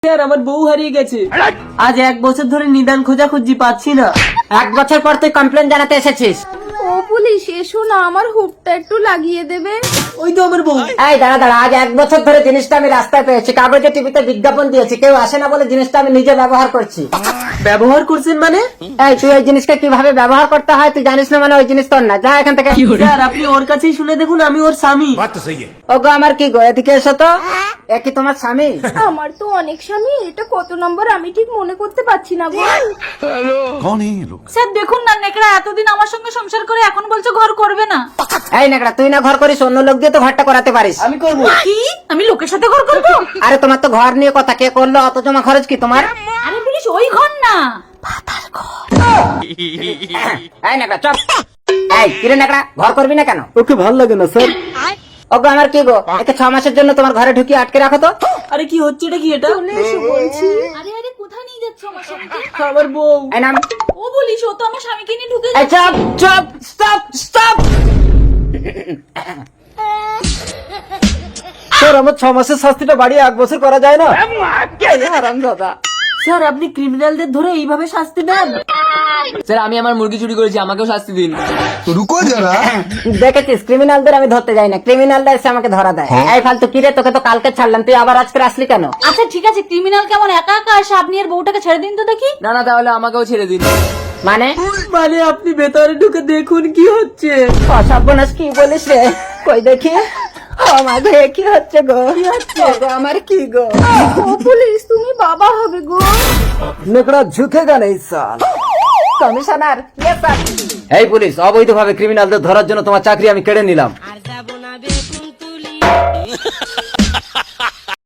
Sir আমার বউ হারিয়ে গেছে, আজ 1 বছর ধরে নিদান খোঁজাখুঁজি পাচ্ছি না। 1 বছর পর তুই কমপ্লেন জানাতে এসেছিস? ও পুলিশ, এসো না, আমার হুকটা একটু লাগিয়ে দেবে। ওই তো আমার বউ। এই দাঁড়া দাঁড়া, আজ 1 বছর ধরে জিনিসটা আমি রাস্তায় পেয়েছি, কাগজে টিভিতে বিজ্ঞাপন দিয়েছি, কেউ আসে না বলে জিনিসটা আমি নিজে ব্যবহার করছি। ব্যবহার করছেন মানে? এই তুই ওই জিনিসটা কিভাবে ব্যবহার করতে হয় তুই জানিস না, মানে ওই জিনিস তোর না, যা এখান থেকে। স্যার আপনি ওর কাছেই শুনে দেখুন, আমি ওর স্বামী। ওগো আমার কি গো, এদিকে এসো তো। এ কি তোমার স্বামী? আমার তো অনেক স্বামী, এটা কত নম্বর আমি ঠিক মনে করতে পারছি না গো। कौन है ये लोग? স্যার দেখুন না, নেকড়া এতদিন আমার সঙ্গে সংসার করে এখন বলছো ঘর করবে না। এই নেকড়া, তুই না ঘর করিস, অন্য লোক দিয়ে তো ঘরটা করাতে পারিস। আমি করবো। কি আমি লোকের সাথে ঘর করবো? আরে তোমার তো ঘর নিয়ে কথা, কে করলো, অত জমা খরচ কি তোমার? আরে পুলিশ, ওই ঘর না। এই নেকড়া চপ। এই কিরে নেকড়া, ঘর করবি না কেন? ওকে ভালো লাগে না স্যার। ওগো আমার কি গো, একে 6 মাসের জন্য তোমার ঘরে ঢুকিয়ে আটকে রাখো তো। আরে কি হচ্ছে, এটা কি? এটা এসো বলছি। আরে আরে কোথায় নিয়ে যাচ্ছ আমার স্বামীকে? আমার বউ। এই নাম। ও পুলিশ, ও তো আমার স্বামীকে নিয়ে ঢুকে এই chop chop, stop stop. Sir আমার 6 মাসের শাস্তিটা বাড়িয়ে 1 বছর করা যায় না? হারামজাদা। স্যার আপনি ক্রিমিনালদের ধরে এইভাবে শাস্তি দেন? স্যার আমি আমার মুরগি চুরি করেছি, আমাকেও শাস্তি দিন। तो रुको जरा। দেখেছিস, ক্রিমিনালদের আমি ধরতে যাই না, ক্রিমিনালরা এসে আমাকে ধরা দেয়। এই ফালতু কিরে, তোকে তো কালকে ছাড়লাম, তুই আবার আজকে আসলি কেন? আচ্ছা ঠিক আছে, ক্রিমিনাল কেমন একা একা আসে, আপনি এর বউটাকে ছেড়ে দিন তো দেখি। না না, তাহলে আমাকেও ছেড়ে দিন। মানে মানে আপনি ভেতরে ঢুকে দেখুন কি হচ্ছে। অসর্বনাশ, কি বলিস রে? কই দেখি। আমার কি হচ্ছে গো? ওগো, আমার কি গো? ও পুলিশ, তুমি বাবা হবে গো। নেকড়া ঝুঁকেগা নেই সাল। Commissioner, yes sir. এই পুলিশ, অবৈধভাবে ক্রিমিনালদের ধরার জন্য তোমার চাকরি আমি কেড়ে নিলাম।